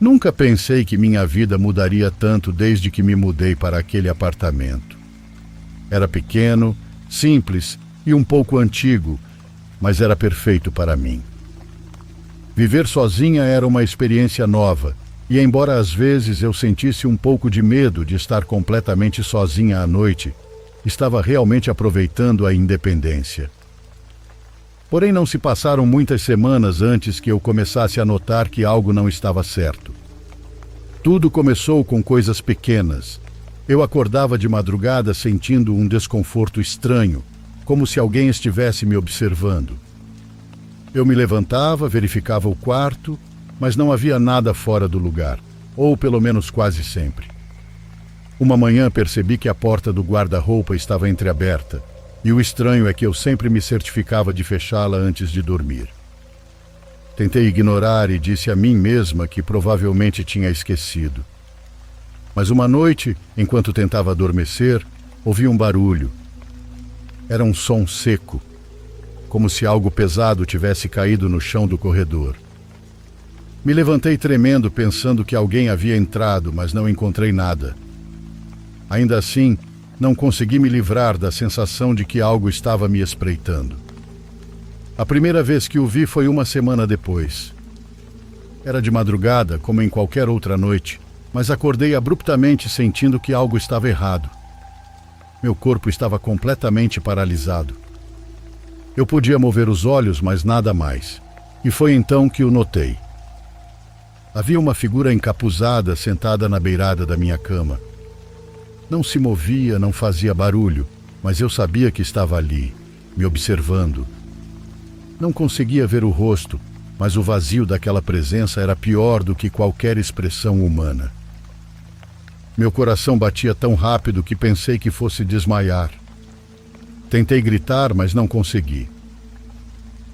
Nunca pensei que minha vida mudaria tanto desde que me mudei para aquele apartamento. Era pequeno, simples e um pouco antigo, mas era perfeito para mim. Viver sozinha era uma experiência nova, e embora às vezes eu sentisse um pouco de medo de estar completamente sozinha à noite, estava realmente aproveitando a independência. Porém, não se passaram muitas semanas antes que eu começasse a notar que algo não estava certo. Tudo começou com coisas pequenas. Eu acordava de madrugada sentindo um desconforto estranho, como se alguém estivesse me observando. Eu me levantava, verificava o quarto, mas não havia nada fora do lugar, ou pelo menos quase sempre. Uma manhã percebi que a porta do guarda-roupa estava entreaberta, e o estranho é que eu sempre me certificava de fechá-la antes de dormir. Tentei ignorar e disse a mim mesma que provavelmente tinha esquecido. Mas uma noite, enquanto tentava adormecer, ouvi um barulho. Era um som seco, como se algo pesado tivesse caído no chão do corredor. Me levantei tremendo, pensando que alguém havia entrado, mas não encontrei nada. Ainda assim, não consegui me livrar da sensação de que algo estava me espreitando. A primeira vez que o vi foi uma semana depois. Era de madrugada, como em qualquer outra noite, mas acordei abruptamente sentindo que algo estava errado. Meu corpo estava completamente paralisado. Eu podia mover os olhos, mas nada mais. E foi então que o notei. Havia uma figura encapuzada sentada na beirada da minha cama. Não se movia, não fazia barulho, mas eu sabia que estava ali, me observando. Não conseguia ver o rosto, mas o vazio daquela presença era pior do que qualquer expressão humana. Meu coração batia tão rápido que pensei que fosse desmaiar. Tentei gritar, mas não consegui.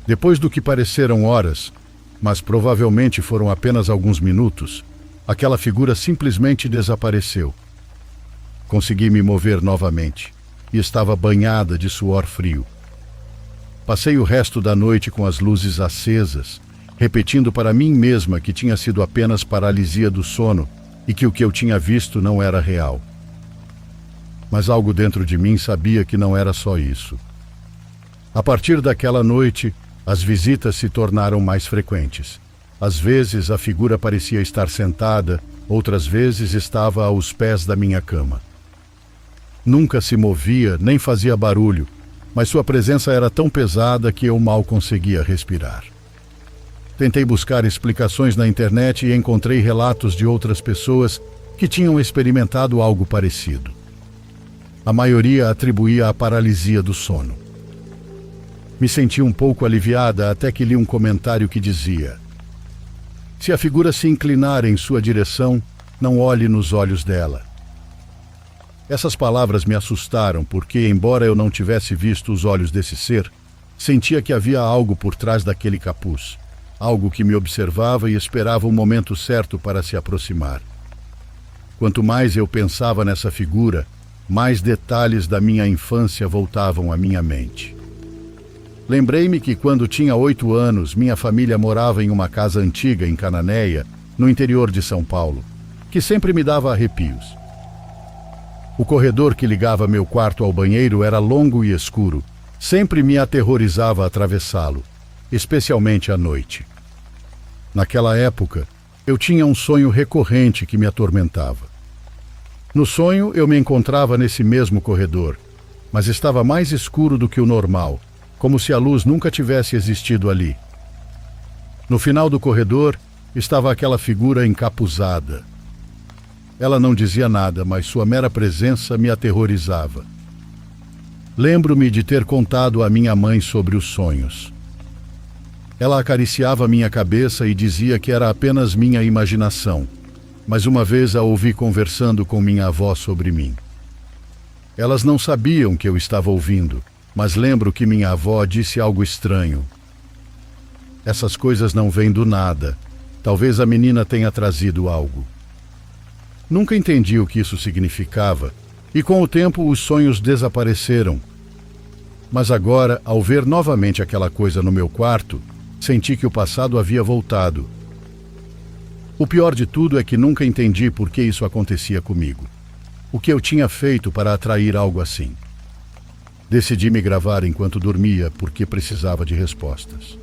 Depois do que pareceram horas, mas provavelmente foram apenas alguns minutos, aquela figura simplesmente desapareceu. Consegui me mover novamente e estava banhada de suor frio. Passei o resto da noite com as luzes acesas, repetindo para mim mesma que tinha sido apenas paralisia do sono e que o que eu tinha visto não era real. Mas algo dentro de mim sabia que não era só isso. A partir daquela noite, as visitas se tornaram mais frequentes. Às vezes a figura parecia estar sentada, outras vezes estava aos pés da minha cama. Nunca se movia, nem fazia barulho, mas sua presença era tão pesada que eu mal conseguia respirar. Tentei buscar explicações na internet e encontrei relatos de outras pessoas que tinham experimentado algo parecido. A maioria atribuía à paralisia do sono. Me senti um pouco aliviada até que li um comentário que dizia: se a figura se inclinar em sua direção, não olhe nos olhos dela. Essas palavras me assustaram porque, embora eu não tivesse visto os olhos desse ser, sentia que havia algo por trás daquele capuz, algo que me observava e esperava o momento certo para se aproximar. Quanto mais eu pensava nessa figura, mais detalhes da minha infância voltavam à minha mente. Lembrei-me que quando tinha 8 anos, minha família morava em uma casa antiga em Cananéia, no interior de São Paulo, que sempre me dava arrepios. O corredor que ligava meu quarto ao banheiro era longo e escuro. Sempre me aterrorizava atravessá-lo, especialmente à noite. Naquela época, eu tinha um sonho recorrente que me atormentava. No sonho, eu me encontrava nesse mesmo corredor, mas estava mais escuro do que o normal, como se a luz nunca tivesse existido ali. No final do corredor, estava aquela figura encapuzada. Ela não dizia nada, mas sua mera presença me aterrorizava. Lembro-me de ter contado à minha mãe sobre os sonhos. Ela acariciava minha cabeça e dizia que era apenas minha imaginação, mas uma vez a ouvi conversando com minha avó sobre mim. Elas não sabiam que eu estava ouvindo, mas lembro que minha avó disse algo estranho. Essas coisas não vêm do nada. Talvez a menina tenha trazido algo. Nunca entendi o que isso significava, e com o tempo os sonhos desapareceram. Mas agora, ao ver novamente aquela coisa no meu quarto, senti que o passado havia voltado. O pior de tudo é que nunca entendi por que isso acontecia comigo. O que eu tinha feito para atrair algo assim? Decidi me gravar enquanto dormia porque precisava de respostas.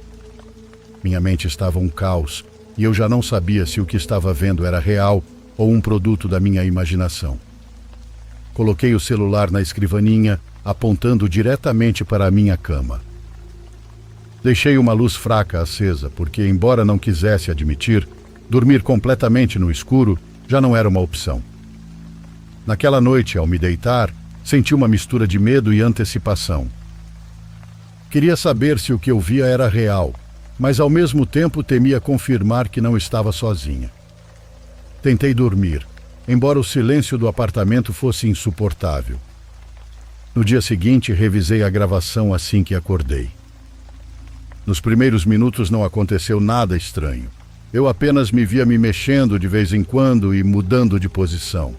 Minha mente estava um caos e eu já não sabia se o que estava vendo era real ou um produto da minha imaginação. Coloquei o celular na escrivaninha, apontando diretamente para a minha cama. Deixei uma luz fraca acesa porque, embora não quisesse admitir, dormir completamente no escuro já não era uma opção. Naquela noite, ao me deitar, senti uma mistura de medo e antecipação. Queria saber se o que eu via era real, mas ao mesmo tempo temia confirmar que não estava sozinha. Tentei dormir, embora o silêncio do apartamento fosse insuportável. No dia seguinte, revisei a gravação assim que acordei. Nos primeiros minutos não aconteceu nada estranho. Eu apenas me via me mexendo de vez em quando e mudando de posição.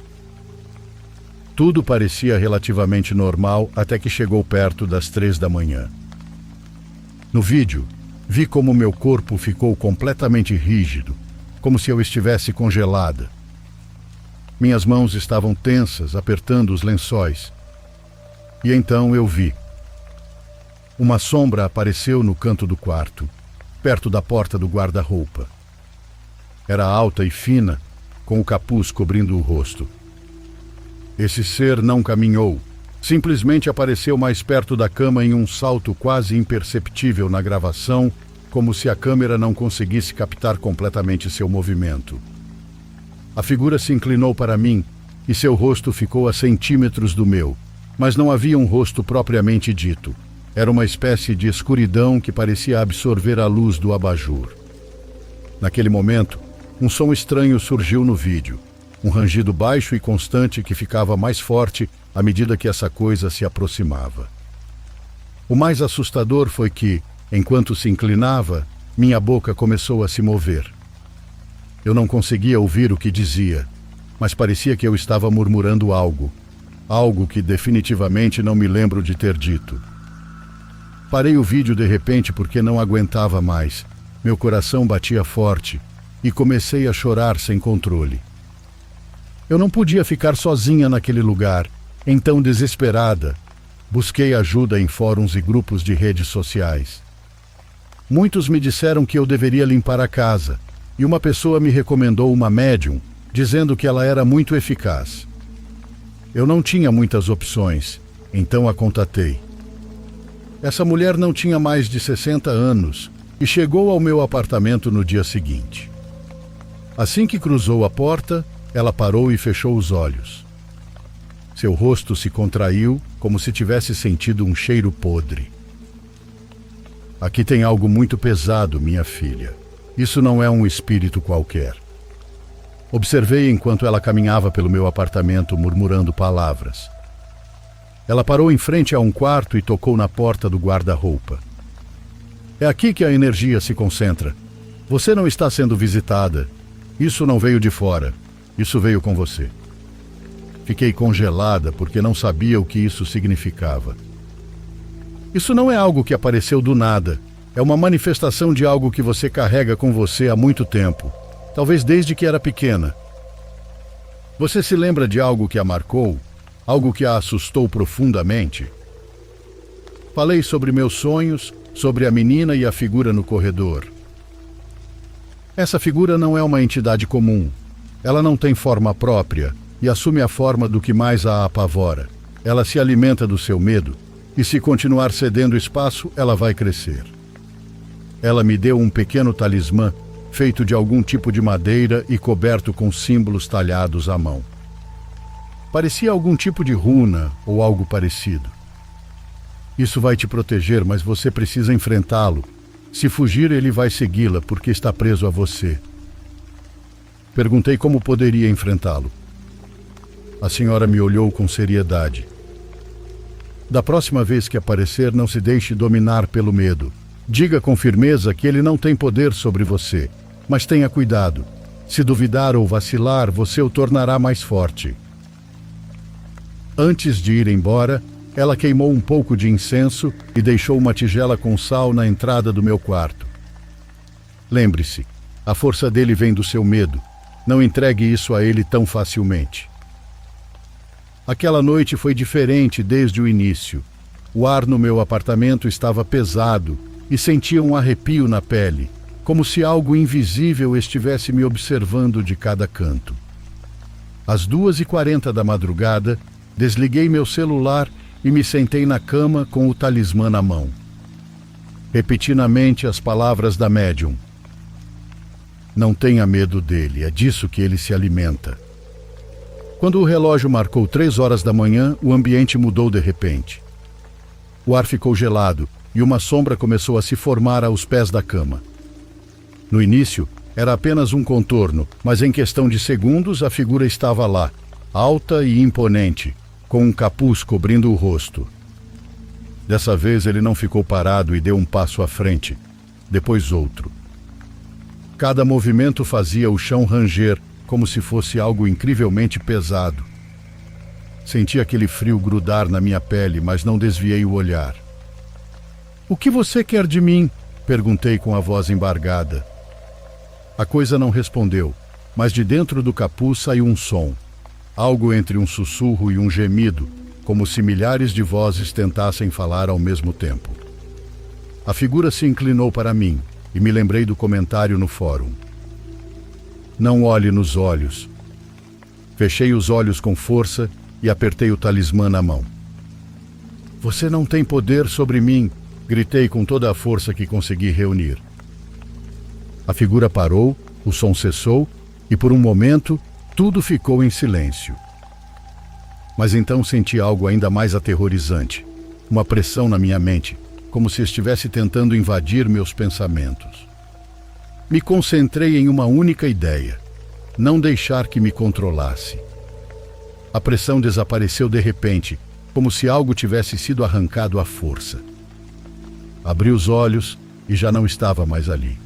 Tudo parecia relativamente normal até que chegou perto das 3 da manhã. No vídeo, vi como meu corpo ficou completamente rígido, como se eu estivesse congelada. Minhas mãos estavam tensas, apertando os lençóis. E então eu vi. Uma sombra apareceu no canto do quarto, perto da porta do guarda-roupa. Era alta e fina, com o capuz cobrindo o rosto. Esse ser não caminhou, simplesmente apareceu mais perto da cama em um salto quase imperceptível na gravação, como se a câmera não conseguisse captar completamente seu movimento. A figura se inclinou para mim e seu rosto ficou a centímetros do meu, mas não havia um rosto propriamente dito. Era uma espécie de escuridão que parecia absorver a luz do abajur. Naquele momento, um som estranho surgiu no vídeo, um rangido baixo e constante que ficava mais forte à medida que essa coisa se aproximava. O mais assustador foi que, enquanto se inclinava, minha boca começou a se mover. Eu não conseguia ouvir o que dizia, mas parecia que eu estava murmurando algo que definitivamente não me lembro de ter dito. Parei o vídeo de repente porque não aguentava mais. Meu coração batia forte e comecei a chorar sem controle. Eu não podia ficar sozinha naquele lugar, então desesperada, busquei ajuda em fóruns e grupos de redes sociais. Muitos me disseram que eu deveria limpar a casa, e uma pessoa me recomendou uma médium, dizendo que ela era muito eficaz. Eu não tinha muitas opções, então a contatei. Essa mulher não tinha mais de 60 anos e chegou ao meu apartamento no dia seguinte. Assim que cruzou a porta, ela parou e fechou os olhos. Seu rosto se contraiu como se tivesse sentido um cheiro podre. Aqui tem algo muito pesado, minha filha. Isso não é um espírito qualquer. Observei enquanto ela caminhava pelo meu apartamento murmurando palavras. Ela parou em frente a um quarto e tocou na porta do guarda-roupa. É aqui que a energia se concentra. Você não está sendo visitada. Isso não veio de fora. Isso veio com você. Fiquei congelada porque não sabia o que isso significava. Isso não é algo que apareceu do nada. É uma manifestação de algo que você carrega com você há muito tempo. Talvez desde que era pequena. Você se lembra de algo que a marcou? Algo que a assustou profundamente? Falei sobre meus sonhos, sobre a menina e a figura no corredor. Essa figura não é uma entidade comum. Ela não tem forma própria e assume a forma do que mais a apavora. Ela se alimenta do seu medo e, se continuar cedendo espaço, ela vai crescer. Ela me deu um pequeno talismã feito de algum tipo de madeira e coberto com símbolos talhados à mão. Parecia algum tipo de runa ou algo parecido. Isso vai te proteger, mas você precisa enfrentá-lo. Se fugir, ele vai segui-la porque está preso a você. Perguntei como poderia enfrentá-lo. A senhora me olhou com seriedade. Da próxima vez que aparecer, não se deixe dominar pelo medo. Diga com firmeza que ele não tem poder sobre você, mas tenha cuidado. Se duvidar ou vacilar, você o tornará mais forte. Antes de ir embora, ela queimou um pouco de incenso e deixou uma tigela com sal na entrada do meu quarto. Lembre-se, A força dele vem do seu medo. Não entregue isso a ele tão facilmente. Aquela noite foi diferente desde o início. O ar no meu apartamento estava pesado e sentia um arrepio na pele, como se algo invisível estivesse me observando de cada canto. Às 2h40 da madrugada, desliguei meu celular e me sentei na cama com o talismã na mão. Repeti na mente as palavras da médium. Não tenha medo dele, é disso que ele se alimenta. Quando o relógio marcou 3 horas da manhã, o ambiente mudou de repente. O ar ficou gelado e uma sombra começou a se formar aos pés da cama. No início, era apenas um contorno, mas em questão de segundos a figura estava lá, alta e imponente, com um capuz cobrindo o rosto. Dessa vez ele não ficou parado e deu um passo à frente, depois outro. Cada movimento fazia o chão ranger, como se fosse algo incrivelmente pesado. Senti aquele frio grudar na minha pele, mas não desviei o olhar. "O que você quer de mim?" perguntei com a voz embargada. A coisa não respondeu, mas de dentro do capuz saiu um som, algo entre um sussurro e um gemido, como se milhares de vozes tentassem falar ao mesmo tempo. A figura se inclinou para mim e me lembrei do comentário no fórum. Não olhe nos olhos. Fechei os olhos com força e apertei o talismã na mão. Você não tem poder sobre mim, gritei com toda a força que consegui reunir. A figura parou, o som cessou e por um momento tudo ficou em silêncio. Mas então senti algo ainda mais aterrorizante, uma pressão na minha mente, como se estivesse tentando invadir meus pensamentos. Me concentrei em uma única ideia: não deixar que me controlasse. A pressão desapareceu de repente, como se algo tivesse sido arrancado à força. Abri os olhos e já não estava mais ali.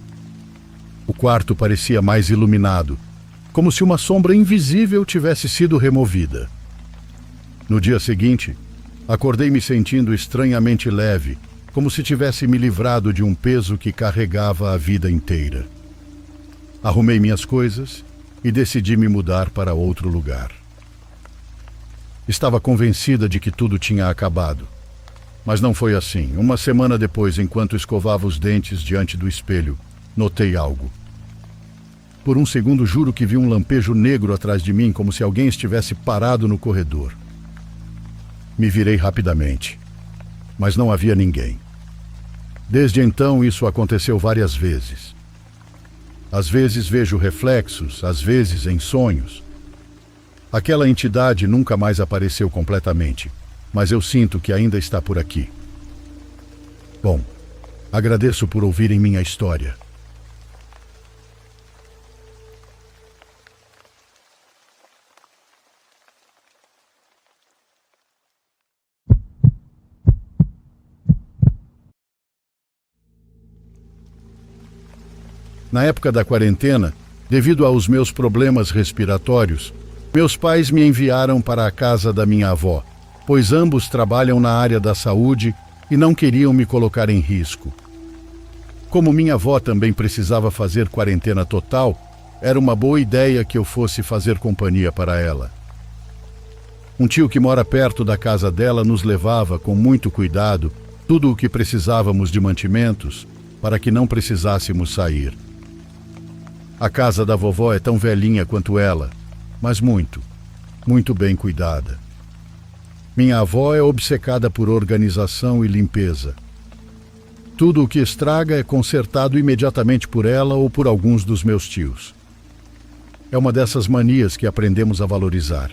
O quarto parecia mais iluminado, como se uma sombra invisível tivesse sido removida. No dia seguinte, acordei me sentindo estranhamente leve, como se tivesse me livrado de um peso que carregava a vida inteira. Arrumei minhas coisas e decidi me mudar para outro lugar. Estava convencida de que tudo tinha acabado. Mas não foi assim. Uma semana depois, enquanto escovava os dentes diante do espelho, notei algo. Por um segundo juro que vi um lampejo negro atrás de mim, como se alguém estivesse parado no corredor. Me virei rapidamente, mas não havia ninguém. Desde então isso aconteceu várias vezes. Às vezes vejo reflexos, às vezes em sonhos. Aquela entidade nunca mais apareceu completamente, mas eu sinto que ainda está por aqui. Bom, agradeço por ouvirem minha história. Na época da quarentena, devido aos meus problemas respiratórios, meus pais me enviaram para a casa da minha avó, pois ambos trabalham na área da saúde e não queriam me colocar em risco. Como minha avó também precisava fazer quarentena total, era uma boa ideia que eu fosse fazer companhia para ela. Um tio que mora perto da casa dela nos levava, com muito cuidado, tudo o que precisávamos de mantimentos, para que não precisássemos sair. A casa da vovó é tão velhinha quanto ela, mas muito, muito bem cuidada. Minha avó é obcecada por organização e limpeza. Tudo o que estraga é consertado imediatamente por ela ou por alguns dos meus tios. É uma dessas manias que aprendemos a valorizar.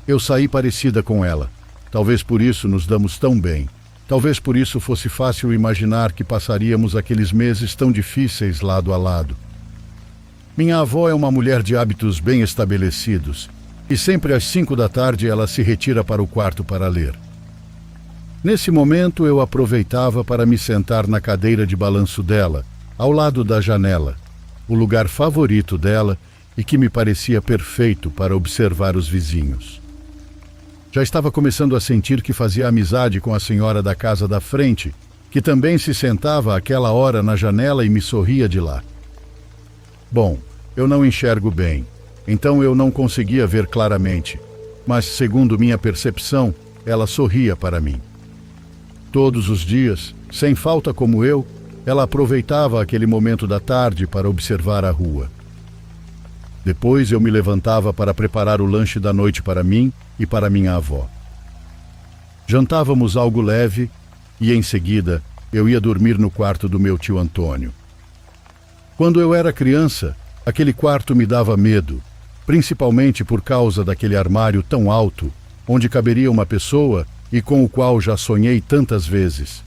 Eu saí parecida com ela. Talvez por isso nos damos tão bem. Talvez por isso fosse fácil imaginar que passaríamos aqueles meses tão difíceis lado a lado. Minha avó é uma mulher de hábitos bem estabelecidos e sempre às 5 da tarde ela se retira para o quarto para ler. Nesse momento eu aproveitava para me sentar na cadeira de balanço dela, ao lado da janela, o lugar favorito dela e que me parecia perfeito para observar os vizinhos. Já estava começando a sentir que fazia amizade com a senhora da casa da frente, que também se sentava àquela hora na janela e me sorria de lá. Bom, eu não enxergo bem, então eu não conseguia ver claramente, mas, segundo minha percepção, ela sorria para mim. Todos os dias, sem falta como eu, ela aproveitava aquele momento da tarde para observar a rua. Depois eu me levantava para preparar o lanche da noite para mim e para minha avó. Jantávamos algo leve e, em seguida, eu ia dormir no quarto do meu tio Antônio. Quando eu era criança, aquele quarto me dava medo, principalmente por causa daquele armário tão alto, onde caberia uma pessoa e com o qual já sonhei tantas vezes.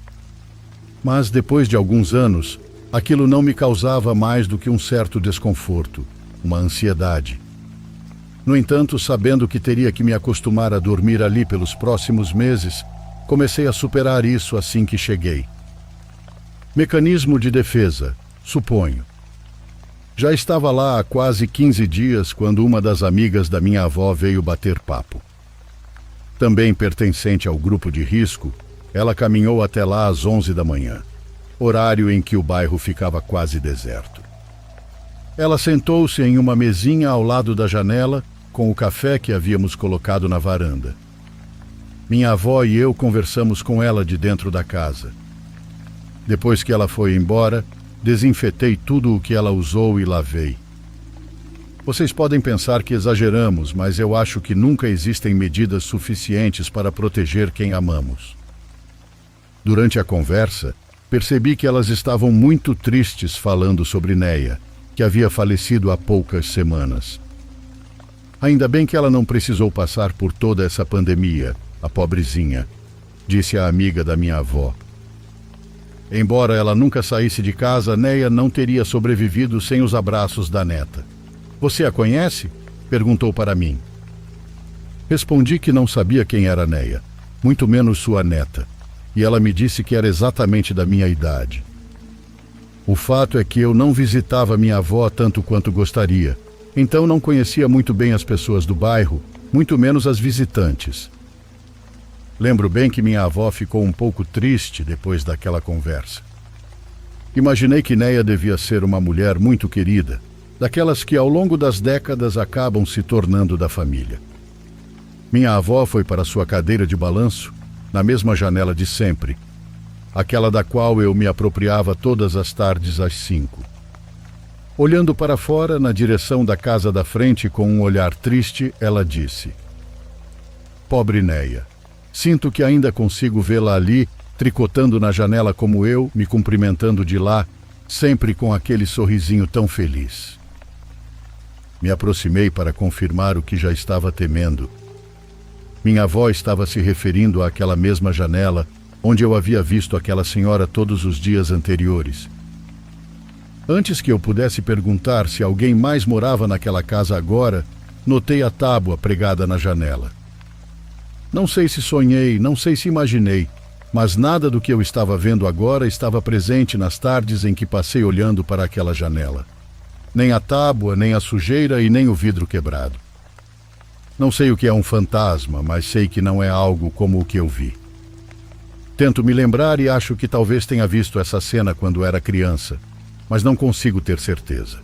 Mas depois de alguns anos, aquilo não me causava mais do que um certo desconforto, uma ansiedade. No entanto, sabendo que teria que me acostumar a dormir ali pelos próximos meses, comecei a superar isso assim que cheguei. Mecanismo de defesa, suponho. Já estava lá há quase 15 dias quando uma das amigas da minha avó veio bater papo. Também pertencente ao grupo de risco, ela caminhou até lá às 11 da manhã, horário em que o bairro ficava quase deserto. Ela sentou-se em uma mesinha ao lado da janela, com o café que havíamos colocado na varanda. Minha avó e eu conversamos com ela de dentro da casa. Depois que ela foi embora, desinfetei tudo o que ela usou e lavei. Vocês podem pensar que exageramos, mas eu acho que nunca existem medidas suficientes para proteger quem amamos. Durante a conversa, percebi que elas estavam muito tristes falando sobre Neia, que havia falecido há poucas semanas. Ainda bem que ela não precisou passar por toda essa pandemia, a pobrezinha, disse a amiga da minha avó. Embora ela nunca saísse de casa, Neia não teria sobrevivido sem os abraços da neta. Você a conhece? Perguntou para mim. Respondi que não sabia quem era Neia, muito menos sua neta, e ela me disse que era exatamente da minha idade. O fato é que eu não visitava minha avó tanto quanto gostaria, então não conhecia muito bem as pessoas do bairro, muito menos as visitantes. Lembro bem que minha avó ficou um pouco triste depois daquela conversa. Imaginei que Neia devia ser uma mulher muito querida, daquelas que ao longo das décadas acabam se tornando da família. Minha avó foi para sua cadeira de balanço, na mesma janela de sempre, aquela da qual eu me apropriava todas as tardes às 5. Olhando para fora, na direção da casa da frente com um olhar triste, ela disse: Pobre Neia, sinto que ainda consigo vê-la ali, tricotando na janela como eu, me cumprimentando de lá, sempre com aquele sorrisinho tão feliz. Me aproximei para confirmar o que já estava temendo. Minha avó estava se referindo àquela mesma janela onde eu havia visto aquela senhora todos os dias anteriores. Antes que eu pudesse perguntar se alguém mais morava naquela casa agora, notei a tábua pregada na janela. Não sei se sonhei, não sei se imaginei, mas nada do que eu estava vendo agora estava presente nas tardes em que passei olhando para aquela janela. Nem a tábua, nem a sujeira e nem o vidro quebrado. Não sei o que é um fantasma, mas sei que não é algo como o que eu vi. Tento me lembrar e acho que talvez tenha visto essa cena quando era criança, mas não consigo ter certeza.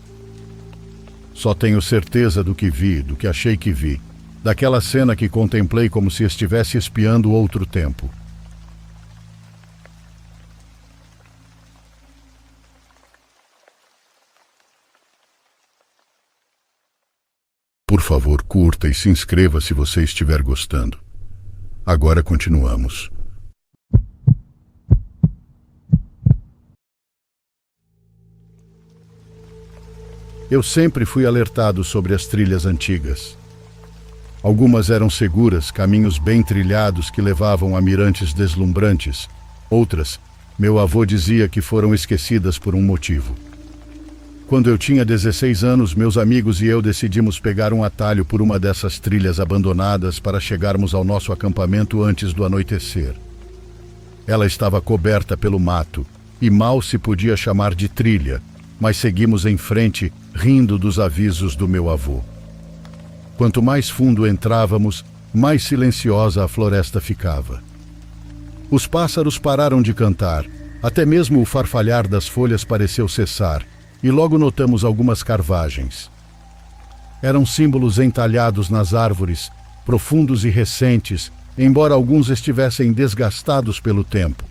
Só tenho certeza do que vi, do que achei que vi, daquela cena que contemplei como se estivesse espiando outro tempo. Por favor, curta e se inscreva se você estiver gostando. Agora continuamos. Eu sempre fui alertado sobre as trilhas antigas. Algumas eram seguras, caminhos bem trilhados que levavam a mirantes deslumbrantes. Outras, meu avô dizia que foram esquecidas por um motivo. Quando eu tinha 16 anos, meus amigos e eu decidimos pegar um atalho por uma dessas trilhas abandonadas para chegarmos ao nosso acampamento antes do anoitecer. Ela estava coberta pelo mato e mal se podia chamar de trilha, mas seguimos em frente, rindo dos avisos do meu avô. Quanto mais fundo entrávamos, mais silenciosa a floresta ficava. Os pássaros pararam de cantar, até mesmo o farfalhar das folhas pareceu cessar, e logo notamos algumas carvagens. Eram símbolos entalhados nas árvores, profundos e recentes, embora alguns estivessem desgastados pelo tempo.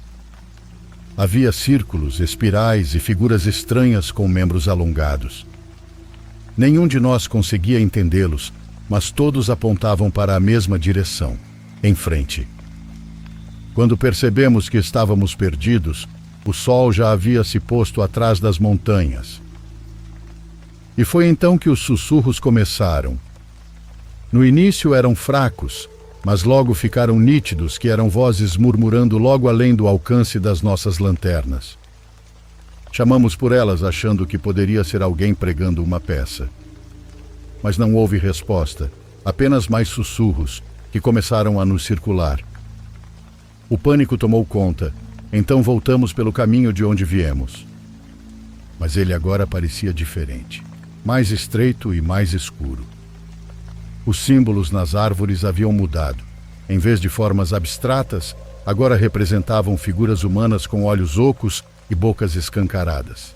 Havia círculos, espirais e figuras estranhas com membros alongados. Nenhum de nós conseguia entendê-los, mas todos apontavam para a mesma direção, em frente. Quando percebemos que estávamos perdidos, o sol já havia se posto atrás das montanhas. E foi então que os sussurros começaram. No início eram fracos, mas logo ficaram nítidos que eram vozes murmurando logo além do alcance das nossas lanternas. Chamamos por elas achando que poderia ser alguém pregando uma peça. Mas não houve resposta, apenas mais sussurros que começaram a nos circular. O pânico tomou conta, então voltamos pelo caminho de onde viemos. Mas ele agora parecia diferente, mais estreito e mais escuro. Os símbolos nas árvores haviam mudado. Em vez de formas abstratas, agora representavam figuras humanas com olhos ocos e bocas escancaradas.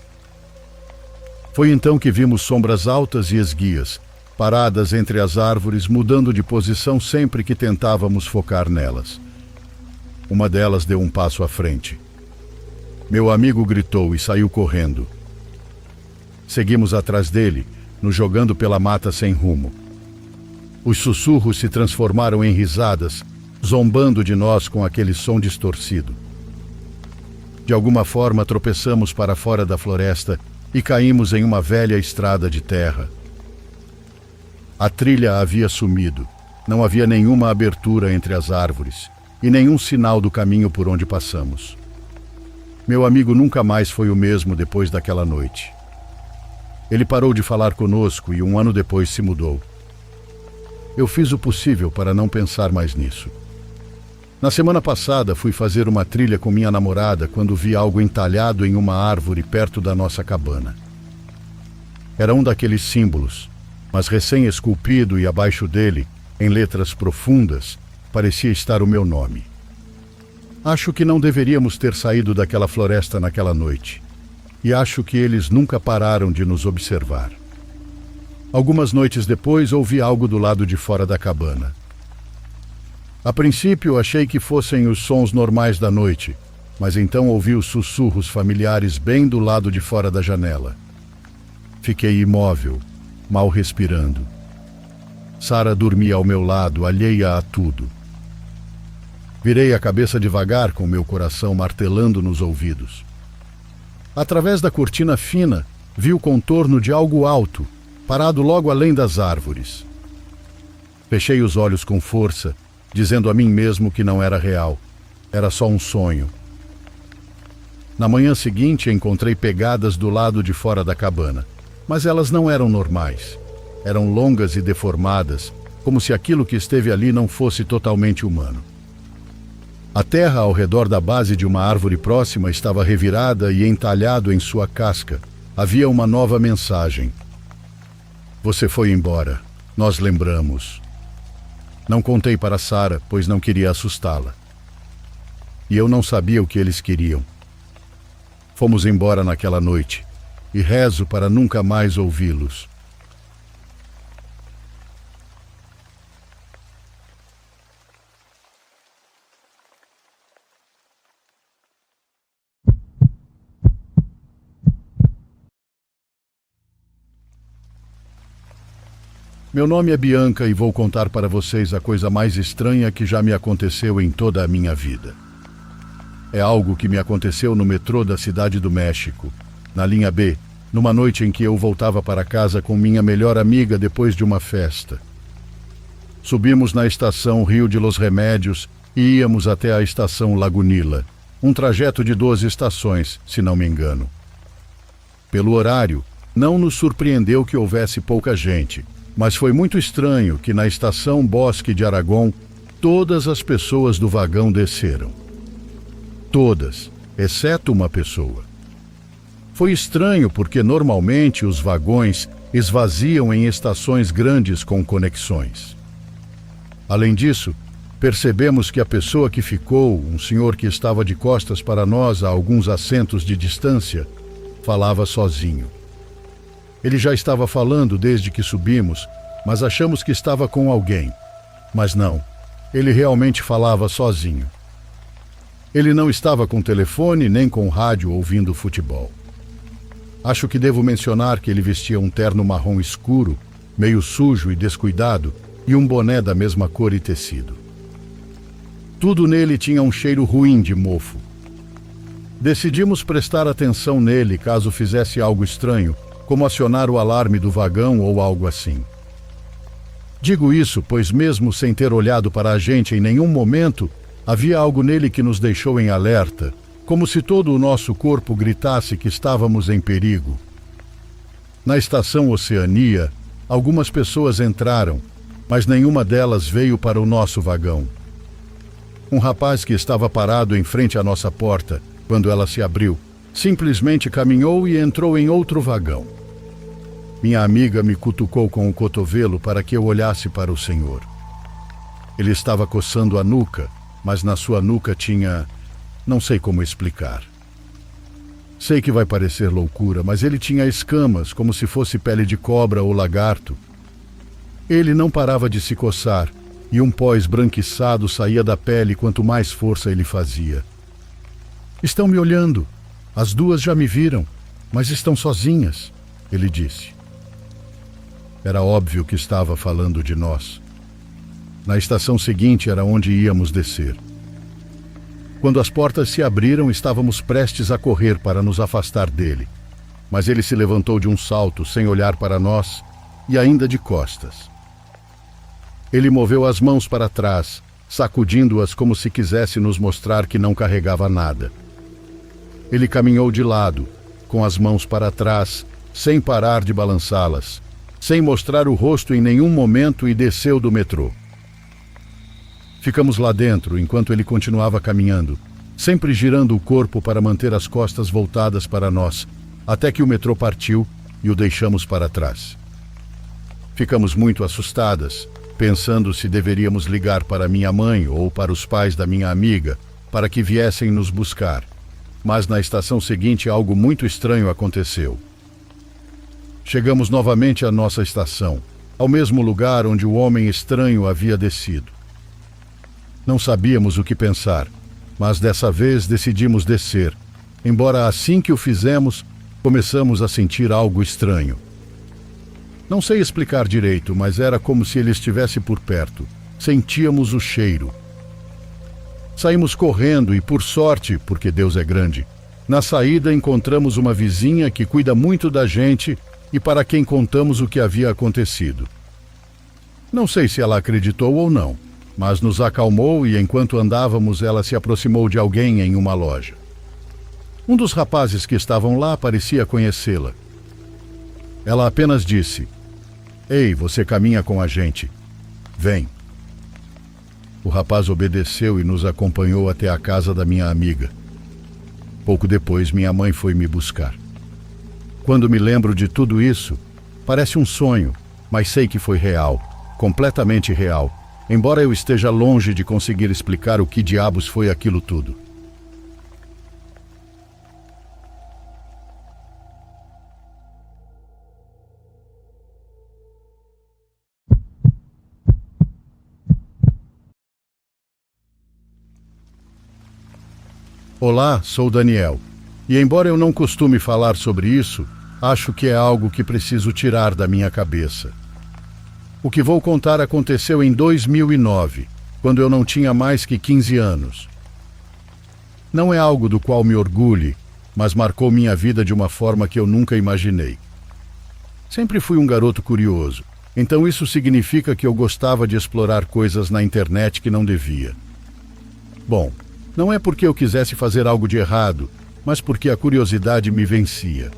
Foi então que vimos sombras altas e esguias, paradas entre as árvores, mudando de posição sempre que tentávamos focar nelas. Uma delas deu um passo à frente. Meu amigo gritou e saiu correndo. Seguimos atrás dele, nos jogando pela mata sem rumo. Os sussurros se transformaram em risadas, zombando de nós com aquele som distorcido. De alguma forma tropeçamos para fora da floresta e caímos em uma velha estrada de terra. A trilha havia sumido, não havia nenhuma abertura entre as árvores e nenhum sinal do caminho por onde passamos. Meu amigo nunca mais foi o mesmo depois daquela noite. Ele parou de falar conosco e 1 ano depois se mudou. Eu fiz o possível para não pensar mais nisso. Na semana passada fui fazer uma trilha com minha namorada quando vi algo entalhado em uma árvore perto da nossa cabana. Era um daqueles símbolos, mas recém-esculpido e abaixo dele, em letras profundas, parecia estar o meu nome. Acho que não deveríamos ter saído daquela floresta naquela noite, e acho que eles nunca pararam de nos observar. Algumas noites depois ouvi algo do lado de fora da cabana. A princípio achei que fossem os sons normais da noite, mas então ouvi os sussurros familiares bem do lado de fora da janela. Fiquei imóvel, mal respirando. Sara dormia ao meu lado, alheia a tudo. Virei a cabeça devagar, com meu coração martelando nos ouvidos. Através da cortina fina, vi o contorno de algo alto, parado logo além das árvores. Fechei os olhos com força, dizendo a mim mesmo que não era real, era só um sonho. Na manhã seguinte encontrei pegadas do lado de fora da cabana, mas elas não eram normais. Eram longas e deformadas, como se aquilo que esteve ali não fosse totalmente humano. A terra ao redor da base de uma árvore próxima estava revirada e entalhado em sua casca. Havia uma nova mensagem. Você foi embora, nós lembramos. Não contei para Sara, pois não queria assustá-la. E eu não sabia o que eles queriam. Fomos embora naquela noite, e rezo para nunca mais ouvi-los. Meu nome é Bianca e vou contar para vocês a coisa mais estranha que já me aconteceu em toda a minha vida. É algo que me aconteceu no metrô da Cidade do México, na linha B, numa noite em que eu voltava para casa com minha melhor amiga depois de uma festa. Subimos na estação Rio de los Remédios e íamos até a estação Lagunilla, um trajeto de 12 estações, se não me engano. Pelo horário, não nos surpreendeu que houvesse pouca gente, mas foi muito estranho que na estação Bosque de Aragón todas as pessoas do vagão desceram. Todas, exceto uma pessoa. Foi estranho porque normalmente os vagões esvaziam em estações grandes com conexões. Além disso, percebemos que a pessoa que ficou, um senhor que estava de costas para nós a alguns assentos de distância, falava sozinho. Ele já estava falando desde que subimos, mas achamos que estava com alguém. Mas não, ele realmente falava sozinho. Ele não estava com telefone nem com rádio ouvindo futebol. Acho que devo mencionar que ele vestia um terno marrom escuro, meio sujo e descuidado, e um boné da mesma cor e tecido. Tudo nele tinha um cheiro ruim de mofo. Decidimos prestar atenção nele caso fizesse algo estranho, como acionar o alarme do vagão ou algo assim. Digo isso pois, mesmo sem ter olhado para a gente em nenhum momento, havia algo nele que nos deixou em alerta, como se todo o nosso corpo gritasse que estávamos em perigo. Na estação Oceania, algumas pessoas entraram, mas nenhuma delas veio para o nosso vagão. Um rapaz que estava parado em frente à nossa porta, quando ela se abriu, simplesmente caminhou e entrou em outro vagão. Minha amiga me cutucou com o cotovelo para que eu olhasse para o senhor. Ele estava coçando a nuca, mas na sua nuca tinha... não sei como explicar. Sei que vai parecer loucura, mas ele tinha escamas, como se fosse pele de cobra ou lagarto. Ele não parava de se coçar, e um pó esbranquiçado saía da pele quanto mais força ele fazia. Estão me olhando. As duas já me viram, mas estão sozinhas, ele disse. Era óbvio que estava falando de nós. Na estação seguinte era onde íamos descer. Quando as portas se abriram, estávamos prestes a correr para nos afastar dele, mas ele se levantou de um salto sem olhar para nós e ainda de costas. Ele moveu as mãos para trás, sacudindo-as como se quisesse nos mostrar que não carregava nada. Ele caminhou de lado, com as mãos para trás, sem parar de balançá-las, sem mostrar o rosto em nenhum momento, e desceu do metrô. Ficamos lá dentro enquanto ele continuava caminhando, sempre girando o corpo para manter as costas voltadas para nós, até que o metrô partiu e o deixamos para trás. Ficamos muito assustadas, pensando se deveríamos ligar para minha mãe ou para os pais da minha amiga, para que viessem nos buscar. Mas na estação seguinte algo muito estranho aconteceu. Chegamos novamente à nossa estação, ao mesmo lugar onde o homem estranho havia descido. Não sabíamos o que pensar, mas dessa vez decidimos descer, embora assim que o fizemos, começamos a sentir algo estranho. Não sei explicar direito, mas era como se ele estivesse por perto. Sentíamos o cheiro. Saímos correndo e, por sorte, porque Deus é grande, na saída encontramos uma vizinha que cuida muito da gente e para quem contamos o que havia acontecido. Não sei se ela acreditou ou não, mas nos acalmou e enquanto andávamos ela se aproximou de alguém em uma loja. Um dos rapazes que estavam lá parecia conhecê-la. Ela apenas disse: "Ei, você caminha com a gente. Vem." O rapaz obedeceu e nos acompanhou até a casa da minha amiga. Pouco depois, minha mãe foi me buscar. Quando me lembro de tudo isso, parece um sonho, mas sei que foi real, completamente real, embora eu esteja longe de conseguir explicar o que diabos foi aquilo tudo. Olá, sou Daniel, e embora eu não costume falar sobre isso, acho que é algo que preciso tirar da minha cabeça. O que vou contar aconteceu em 2009, quando eu não tinha mais que 15 anos. Não é algo do qual me orgulhe, mas marcou minha vida de uma forma que eu nunca imaginei. Sempre fui um garoto curioso, então isso significa que eu gostava de explorar coisas na internet que não devia. Bom, não é porque eu quisesse fazer algo de errado, mas porque a curiosidade me vencia.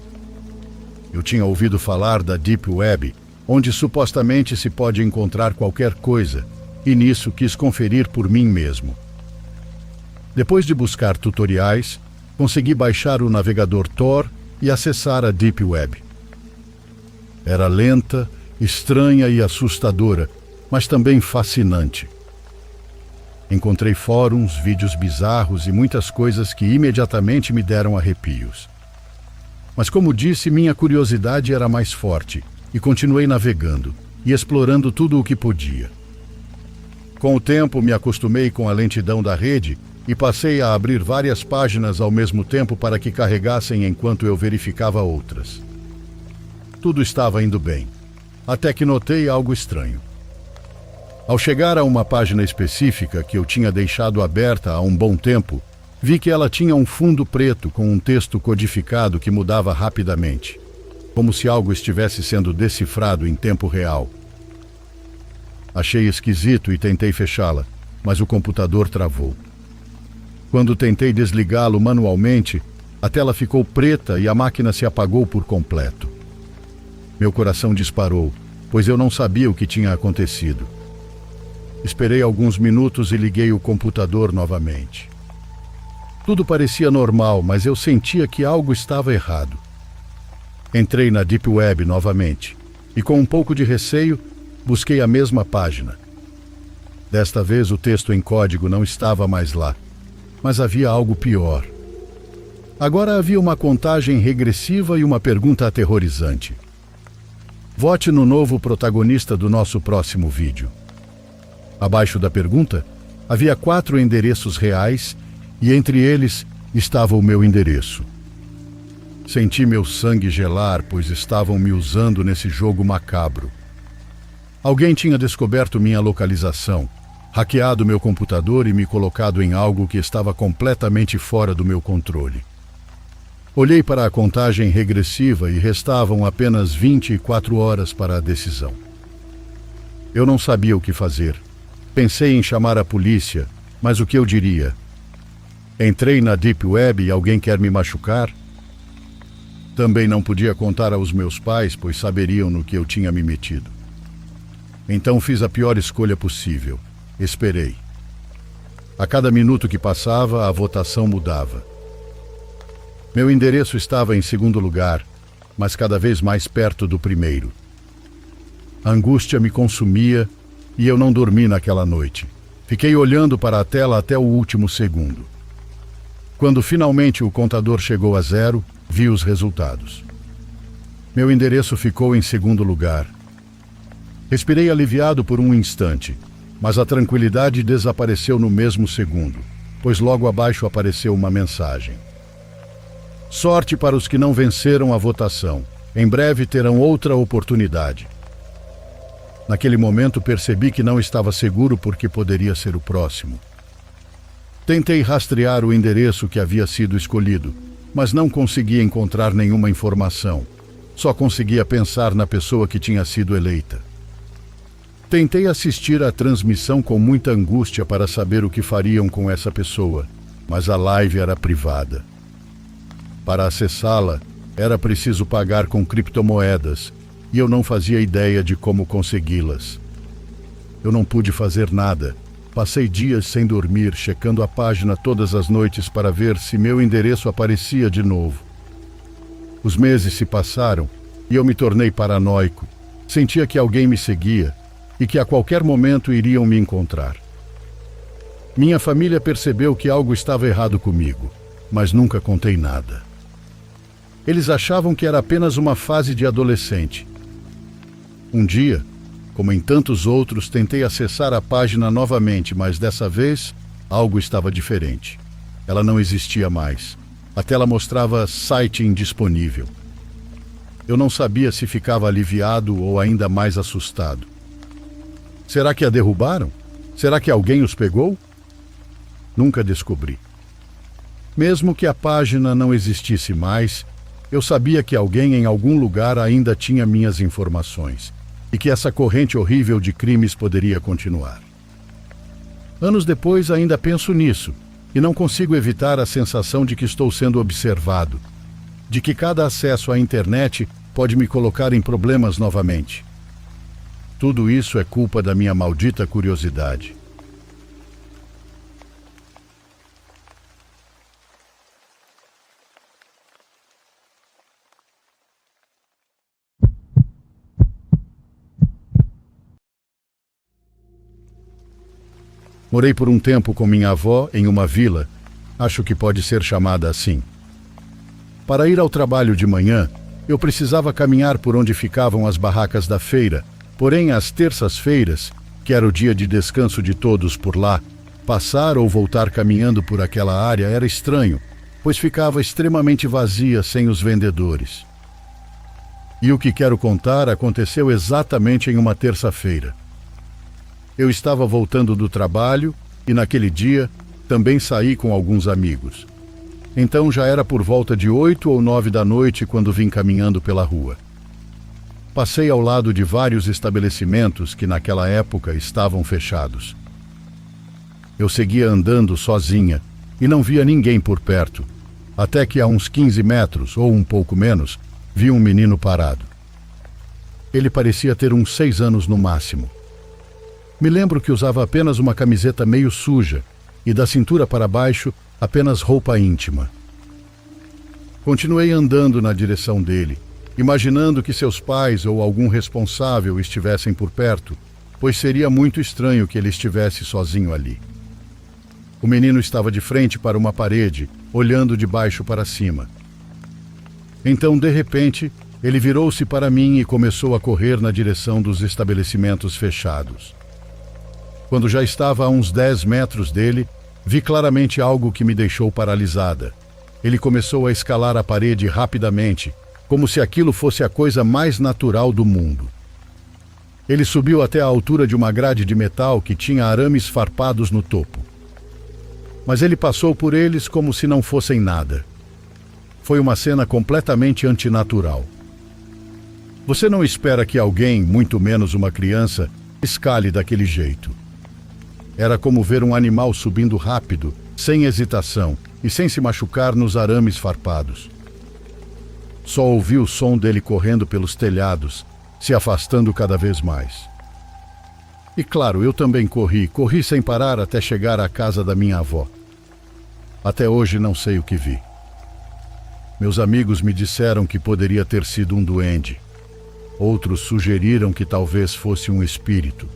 Eu tinha ouvido falar da Deep Web, onde supostamente se pode encontrar qualquer coisa, e nisso quis conferir por mim mesmo. Depois de buscar tutoriais, consegui baixar o navegador Tor e acessar a Deep Web. Era lenta, estranha e assustadora, mas também fascinante. Encontrei fóruns, vídeos bizarros e muitas coisas que imediatamente me deram arrepios. Mas como disse, minha curiosidade era mais forte e continuei navegando e explorando tudo o que podia. Com o tempo, me acostumei com a lentidão da rede e passei a abrir várias páginas ao mesmo tempo para que carregassem enquanto eu verificava outras. Tudo estava indo bem, até que notei algo estranho. Ao chegar a uma página específica que eu tinha deixado aberta há um bom tempo, vi que ela tinha um fundo preto com um texto codificado que mudava rapidamente, como se algo estivesse sendo decifrado em tempo real. Achei esquisito e tentei fechá-la, mas o computador travou. Quando tentei desligá-lo manualmente, a tela ficou preta e a máquina se apagou por completo. Meu coração disparou, pois eu não sabia o que tinha acontecido. Esperei alguns minutos e liguei o computador novamente. Tudo parecia normal, mas eu sentia que algo estava errado. Entrei na Deep Web novamente e, com um pouco de receio, busquei a mesma página. Desta vez o texto em código não estava mais lá, mas havia algo pior. Agora havia uma contagem regressiva e uma pergunta aterrorizante. Vote no novo protagonista do nosso próximo vídeo. Abaixo da pergunta, havia 4 endereços reais e entre eles estava o meu endereço. Senti meu sangue gelar, pois estavam me usando nesse jogo macabro. Alguém tinha descoberto minha localização, hackeado meu computador e me colocado em algo que estava completamente fora do meu controle. Olhei para a contagem regressiva e restavam apenas 24 horas para a decisão. Eu não sabia o que fazer. Pensei em chamar a polícia, mas o que eu diria? Entrei na Deep Web e alguém quer me machucar? Também não podia contar aos meus pais, pois saberiam no que eu tinha me metido. Então fiz a pior escolha possível. Esperei. A cada minuto que passava, a votação mudava. Meu endereço estava em segundo lugar, mas cada vez mais perto do primeiro. A angústia me consumia e eu não dormi naquela noite. Fiquei olhando para a tela até o último segundo. Quando finalmente o contador chegou a 0, vi os resultados. Meu endereço ficou em segundo lugar. Respirei aliviado por um instante, mas a tranquilidade desapareceu no mesmo segundo, pois logo abaixo apareceu uma mensagem. Sorte para os que não venceram a votação. Em breve terão outra oportunidade. Naquele momento percebi que não estava seguro porque poderia ser o próximo. Tentei rastrear o endereço que havia sido escolhido, mas não conseguia encontrar nenhuma informação. Só conseguia pensar na pessoa que tinha sido eleita. Tentei assistir à transmissão com muita angústia para saber o que fariam com essa pessoa, mas a live era privada. Para acessá-la, era preciso pagar com criptomoedas, e eu não fazia ideia de como consegui-las. Eu não pude fazer nada. Passei dias sem dormir, checando a página todas as noites para ver se meu endereço aparecia de novo. Os meses se passaram e eu me tornei paranoico. Sentia que alguém me seguia e que a qualquer momento iriam me encontrar. Minha família percebeu que algo estava errado comigo, mas nunca contei nada. Eles achavam que era apenas uma fase de adolescente. Um dia, como em tantos outros, tentei acessar a página novamente, mas dessa vez algo estava diferente. Ela não existia mais. A tela mostrava site indisponível. Eu não sabia se ficava aliviado ou ainda mais assustado. Será que a derrubaram? Será que alguém os pegou? Nunca descobri. Mesmo que a página não existisse mais, eu sabia que alguém em algum lugar ainda tinha minhas informações e que essa corrente horrível de crimes poderia continuar. Anos depois ainda penso nisso e não consigo evitar a sensação de que estou sendo observado, de que cada acesso à internet pode me colocar em problemas novamente. Tudo isso é culpa da minha maldita curiosidade. Morei por um tempo com minha avó em uma vila, acho que pode ser chamada assim. Para ir ao trabalho de manhã, eu precisava caminhar por onde ficavam as barracas da feira, porém às terças-feiras, que era o dia de descanso de todos por lá, passar ou voltar caminhando por aquela área era estranho, pois ficava extremamente vazia sem os vendedores. E o que quero contar aconteceu exatamente em uma terça-feira. Eu estava voltando do trabalho e naquele dia também saí com alguns amigos. Então já era por volta de 8 ou 9 da noite quando vim caminhando pela rua. Passei ao lado de vários estabelecimentos que naquela época estavam fechados. Eu seguia andando sozinha e não via ninguém por perto, até que a uns 15 metros, ou um pouco menos, vi um menino parado. Ele parecia ter uns 6 anos no máximo. Me lembro que usava apenas uma camiseta meio suja e da cintura para baixo apenas roupa íntima. Continuei andando na direção dele, imaginando que seus pais ou algum responsável estivessem por perto, pois seria muito estranho que ele estivesse sozinho ali. O menino estava de frente para uma parede, olhando de baixo para cima. Então, de repente, ele virou-se para mim e começou a correr na direção dos estabelecimentos fechados. Quando já estava a uns 10 metros dele, vi claramente algo que me deixou paralisada. Ele começou a escalar a parede rapidamente, como se aquilo fosse a coisa mais natural do mundo. Ele subiu até a altura de uma grade de metal que tinha arames farpados no topo. Mas ele passou por eles como se não fossem nada. Foi uma cena completamente antinatural. Você não espera que alguém, muito menos uma criança, escale daquele jeito. Era como ver um animal subindo rápido, sem hesitação e sem se machucar nos arames farpados. Só ouvi o som dele correndo pelos telhados, se afastando cada vez mais. E claro, eu também corri sem parar até chegar à casa da minha avó. Até hoje não sei o que vi. Meus amigos me disseram que poderia ter sido um duende. Outros sugeriram que talvez fosse um espírito.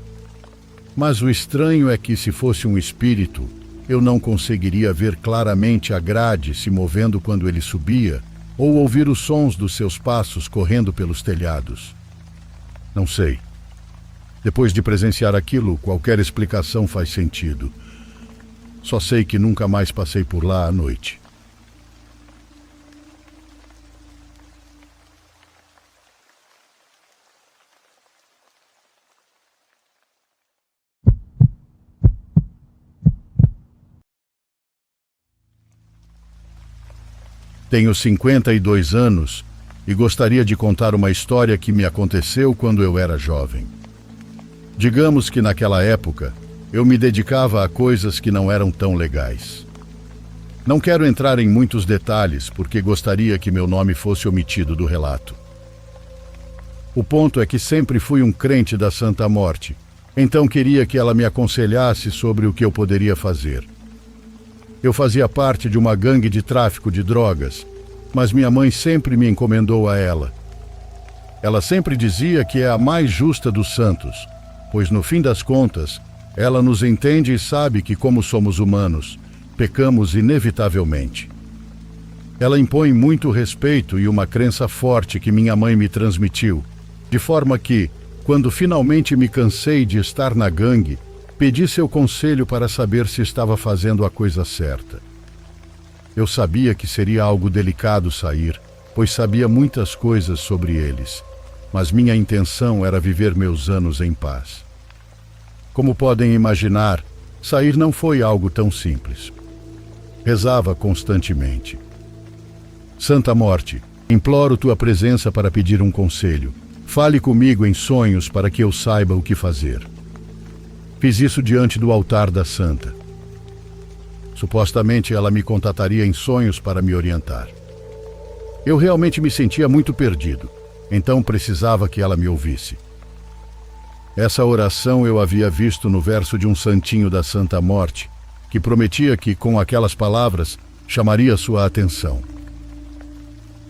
Mas o estranho é que, se fosse um espírito, eu não conseguiria ver claramente a grade se movendo quando ele subia, ou ouvir os sons dos seus passos correndo pelos telhados. Não sei. Depois de presenciar aquilo, qualquer explicação faz sentido. Só sei que nunca mais passei por lá à noite. Tenho 52 anos e gostaria de contar uma história que me aconteceu quando eu era jovem. Digamos que naquela época eu me dedicava a coisas que não eram tão legais. Não quero entrar em muitos detalhes porque gostaria que meu nome fosse omitido do relato. O ponto é que sempre fui um crente da Santa Morte, então queria que ela me aconselhasse sobre o que eu poderia fazer. Eu fazia parte de uma gangue de tráfico de drogas, mas minha mãe sempre me encomendou a ela. Ela sempre dizia que é a mais justa dos santos, pois no fim das contas, ela nos entende e sabe que, como somos humanos, pecamos inevitavelmente. Ela impõe muito respeito e uma crença forte que minha mãe me transmitiu, de forma que, quando finalmente me cansei de estar na gangue, pedi seu conselho para saber se estava fazendo a coisa certa. Eu sabia que seria algo delicado sair, pois sabia muitas coisas sobre eles, mas minha intenção era viver meus anos em paz. Como podem imaginar, sair não foi algo tão simples. Rezava constantemente. Santa Morte, imploro tua presença para pedir um conselho. Fale comigo em sonhos para que eu saiba o que fazer. Fiz isso diante do altar da santa. Supostamente ela me contataria em sonhos para me orientar. Eu realmente me sentia muito perdido, então precisava que ela me ouvisse. Essa oração eu havia visto no verso de um santinho da Santa Morte, que prometia que, com aquelas palavras, chamaria sua atenção.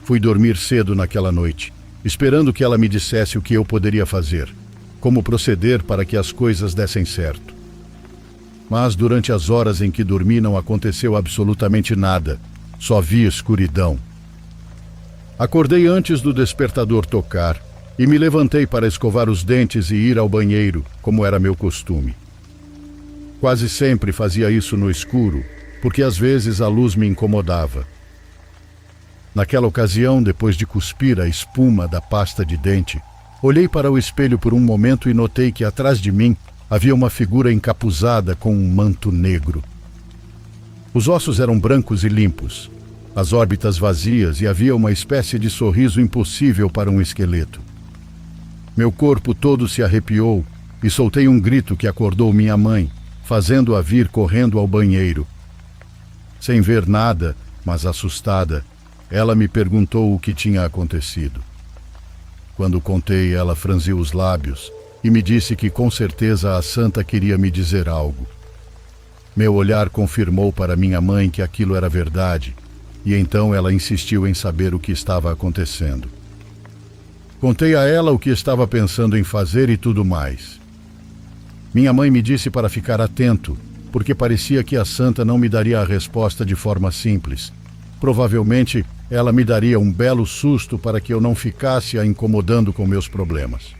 Fui dormir cedo naquela noite, esperando que ela me dissesse o que eu poderia fazer, como proceder para que as coisas dessem certo. Mas durante as horas em que dormi não aconteceu absolutamente nada, só vi escuridão. Acordei antes do despertador tocar e me levantei para escovar os dentes e ir ao banheiro, como era meu costume. Quase sempre fazia isso no escuro, porque às vezes a luz me incomodava. Naquela ocasião, depois de cuspir a espuma da pasta de dente, olhei para o espelho por um momento e notei que atrás de mim havia uma figura encapuzada com um manto negro. Os ossos eram brancos e limpos, as órbitas vazias, e havia uma espécie de sorriso impossível para um esqueleto. Meu corpo todo se arrepiou e soltei um grito que acordou minha mãe, fazendo-a vir correndo ao banheiro. Sem ver nada, mas assustada, ela me perguntou o que tinha acontecido. Quando contei, ela franziu os lábios e me disse que com certeza a santa queria me dizer algo. Meu olhar confirmou para minha mãe que aquilo era verdade, e então ela insistiu em saber o que estava acontecendo. Contei a ela o que estava pensando em fazer e tudo mais. Minha mãe me disse para ficar atento, porque parecia que a santa não me daria a resposta de forma simples. Provavelmente, ela me daria um belo susto para que eu não ficasse a incomodando com meus problemas.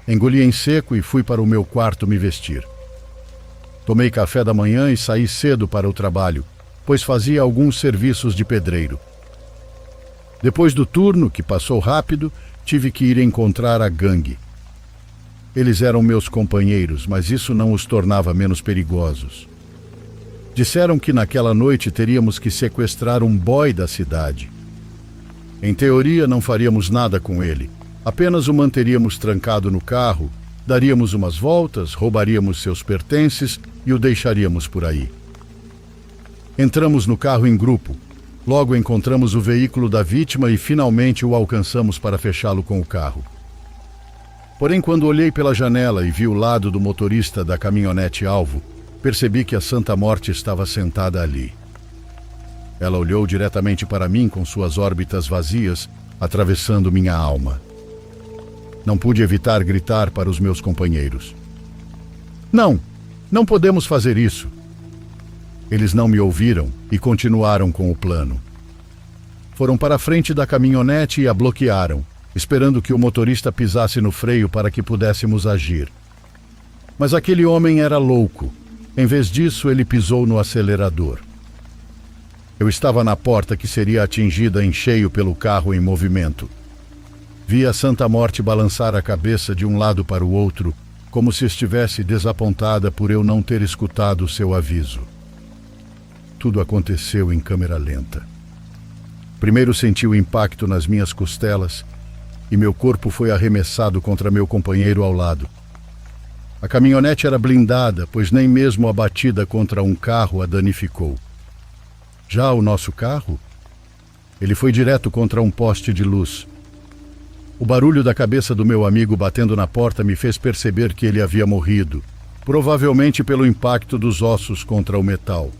Engoli em seco e fui para o meu quarto me vestir. Tomei café da manhã e saí cedo para o trabalho, pois fazia alguns serviços de pedreiro. Depois do turno, que passou rápido, tive que ir encontrar a gangue. Eles eram meus companheiros, mas isso não os tornava menos perigosos. Disseram que naquela noite teríamos que sequestrar um boy da cidade. Em teoria, não faríamos nada com ele, apenas o manteríamos trancado no carro, daríamos umas voltas, roubaríamos seus pertences e o deixaríamos por aí. Entramos no carro em grupo. Logo encontramos o veículo da vítima e finalmente o alcançamos para fechá-lo com o carro. Porém, quando olhei pela janela e vi o lado do motorista da caminhonete-alvo, percebi que a Santa Morte estava sentada ali. Ela olhou diretamente para mim com suas órbitas vazias, atravessando minha alma. Não pude evitar gritar para os meus companheiros. Não, não podemos fazer isso. Eles não me ouviram e continuaram com o plano. Foram para a frente da caminhonete e a bloquearam, esperando que o motorista pisasse no freio para que pudéssemos agir. Mas aquele homem era louco. Em vez disso, ele pisou no acelerador. Eu estava na porta que seria atingida em cheio pelo carro em movimento. Vi a Santa Morte balançar a cabeça de um lado para o outro, como se estivesse desapontada por eu não ter escutado o seu aviso. Tudo aconteceu em câmera lenta. Primeiro senti o impacto nas minhas costelas e meu corpo foi arremessado contra meu companheiro ao lado. A caminhonete era blindada, pois nem mesmo a batida contra um carro a danificou. Já o nosso carro? Ele foi direto contra um poste de luz. O barulho da cabeça do meu amigo batendo na porta me fez perceber que ele havia morrido, provavelmente pelo impacto dos ossos contra o metal.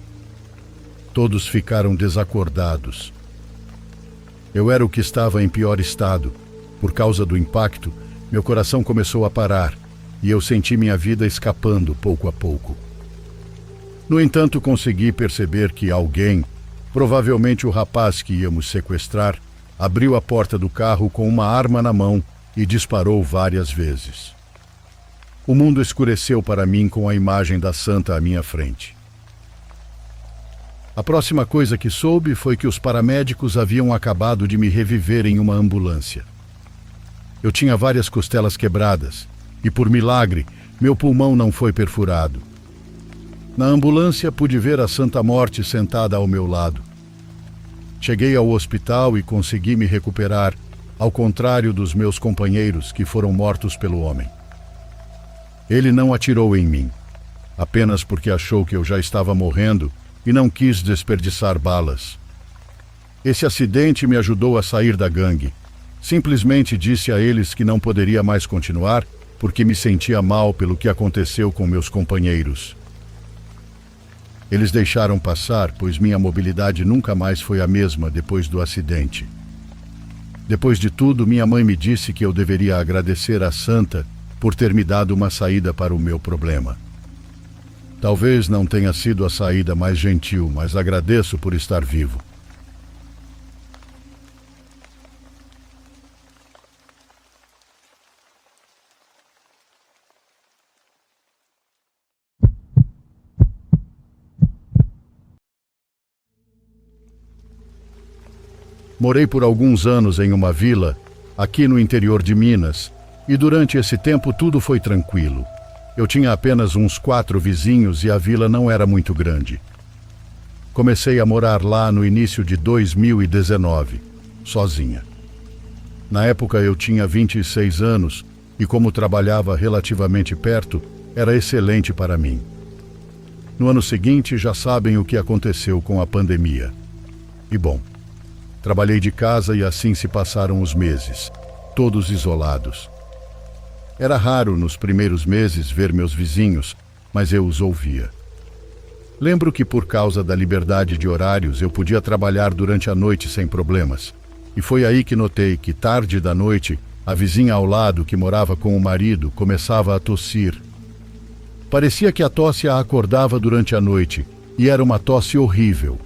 Todos ficaram desacordados. Eu era o que estava em pior estado. Por causa do impacto, meu coração começou a parar e eu senti minha vida escapando pouco a pouco. No entanto, consegui perceber que alguém, provavelmente o rapaz que íamos sequestrar, abriu a porta do carro com uma arma na mão e disparou várias vezes. O mundo escureceu para mim com a imagem da santa à minha frente. A próxima coisa que soube foi que os paramédicos haviam acabado de me reviver em uma ambulância. Eu tinha várias costelas quebradas e, por milagre, meu pulmão não foi perfurado. Na ambulância pude ver a Santa Morte sentada ao meu lado. Cheguei ao hospital e consegui me recuperar, ao contrário dos meus companheiros que foram mortos pelo homem. Ele não atirou em mim, apenas porque achou que eu já estava morrendo e não quis desperdiçar balas. Esse acidente me ajudou a sair da gangue. Simplesmente disse a eles que não poderia mais continuar porque me sentia mal pelo que aconteceu com meus companheiros. Eles deixaram passar, pois minha mobilidade nunca mais foi a mesma depois do acidente. Depois de tudo, minha mãe me disse que eu deveria agradecer à Santa por ter me dado uma saída para o meu problema. Talvez não tenha sido a saída mais gentil, mas agradeço por estar vivo. Morei por alguns anos em uma vila, aqui no interior de Minas, e durante esse tempo tudo foi tranquilo. Eu tinha apenas uns 4 vizinhos e a vila não era muito grande. Comecei a morar lá no início de 2019, sozinha. Na época eu tinha 26 anos e, como trabalhava relativamente perto, era excelente para mim. No ano seguinte, já sabem o que aconteceu com a pandemia. E bom, trabalhei de casa e assim se passaram os meses, todos isolados. Era raro nos primeiros meses ver meus vizinhos, mas eu os ouvia. Lembro que por causa da liberdade de horários eu podia trabalhar durante a noite sem problemas. E foi aí que notei que, tarde da noite, a vizinha ao lado, que morava com o marido, começava a tossir. Parecia que a tosse a acordava durante a noite, e era uma tosse horrível.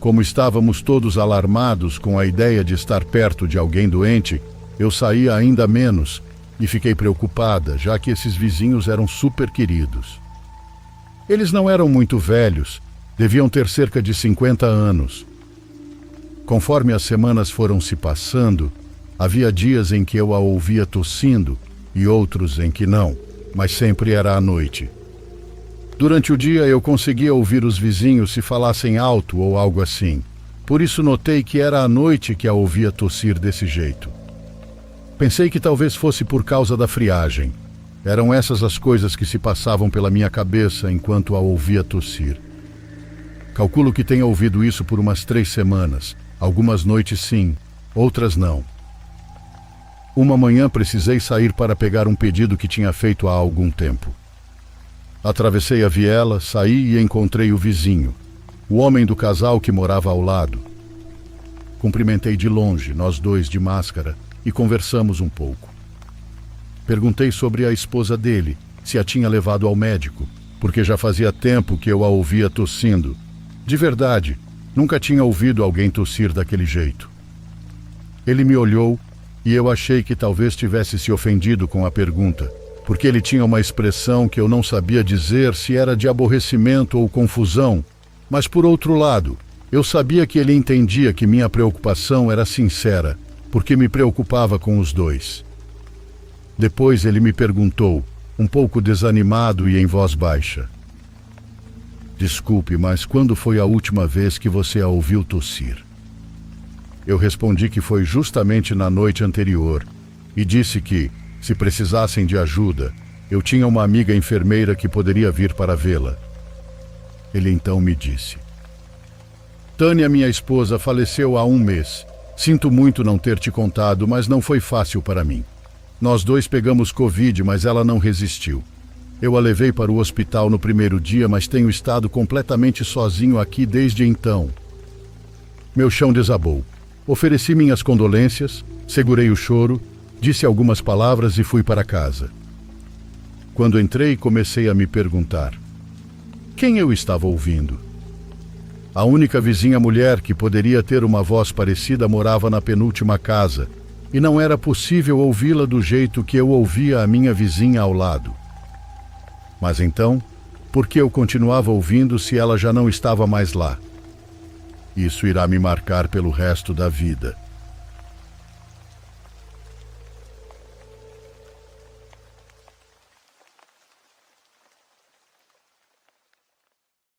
Como estávamos todos alarmados com a ideia de estar perto de alguém doente, eu saía ainda menos e fiquei preocupada, já que esses vizinhos eram super queridos. Eles não eram muito velhos, deviam ter cerca de 50 anos. Conforme as semanas foram se passando, havia dias em que eu a ouvia tossindo e outros em que não, mas sempre era à noite. Durante o dia eu conseguia ouvir os vizinhos se falassem alto ou algo assim. Por isso notei que era à noite que a ouvia tossir desse jeito. Pensei que talvez fosse por causa da friagem. Eram essas as coisas que se passavam pela minha cabeça enquanto a ouvia tossir. Calculo que tenha ouvido isso por umas 3 semanas. Algumas noites sim, outras não. Uma manhã precisei sair para pegar um pedido que tinha feito há algum tempo. Atravessei a viela, saí e encontrei o vizinho, o homem do casal que morava ao lado. Cumprimentei de longe, nós dois de máscara, e conversamos um pouco. Perguntei sobre a esposa dele, se a tinha levado ao médico, porque já fazia tempo que eu a ouvia tossindo. De verdade, nunca tinha ouvido alguém tossir daquele jeito. Ele me olhou e eu achei que talvez tivesse se ofendido com a pergunta, porque ele tinha uma expressão que eu não sabia dizer se era de aborrecimento ou confusão, mas por outro lado, eu sabia que ele entendia que minha preocupação era sincera, porque me preocupava com os dois. Depois ele me perguntou, um pouco desanimado e em voz baixa: "Desculpe, mas quando foi a última vez que você a ouviu tossir?" Eu respondi que foi justamente na noite anterior e disse que, se precisassem de ajuda, eu tinha uma amiga enfermeira que poderia vir para vê-la. Ele então me disse: "Tânia, minha esposa, faleceu há 1 mês. Sinto muito não ter te contado, mas não foi fácil para mim. Nós dois pegamos Covid, mas ela não resistiu. Eu a levei para o hospital no primeiro dia, mas tenho estado completamente sozinho aqui desde então." Meu chão desabou. Ofereci minhas condolências, segurei o choro, disse algumas palavras e fui para casa. Quando entrei, comecei a me perguntar: quem eu estava ouvindo? A única vizinha mulher que poderia ter uma voz parecida morava na penúltima casa, e não era possível ouvi-la do jeito que eu ouvia a minha vizinha ao lado. Mas então, por que eu continuava ouvindo se ela já não estava mais lá? Isso irá me marcar pelo resto da vida.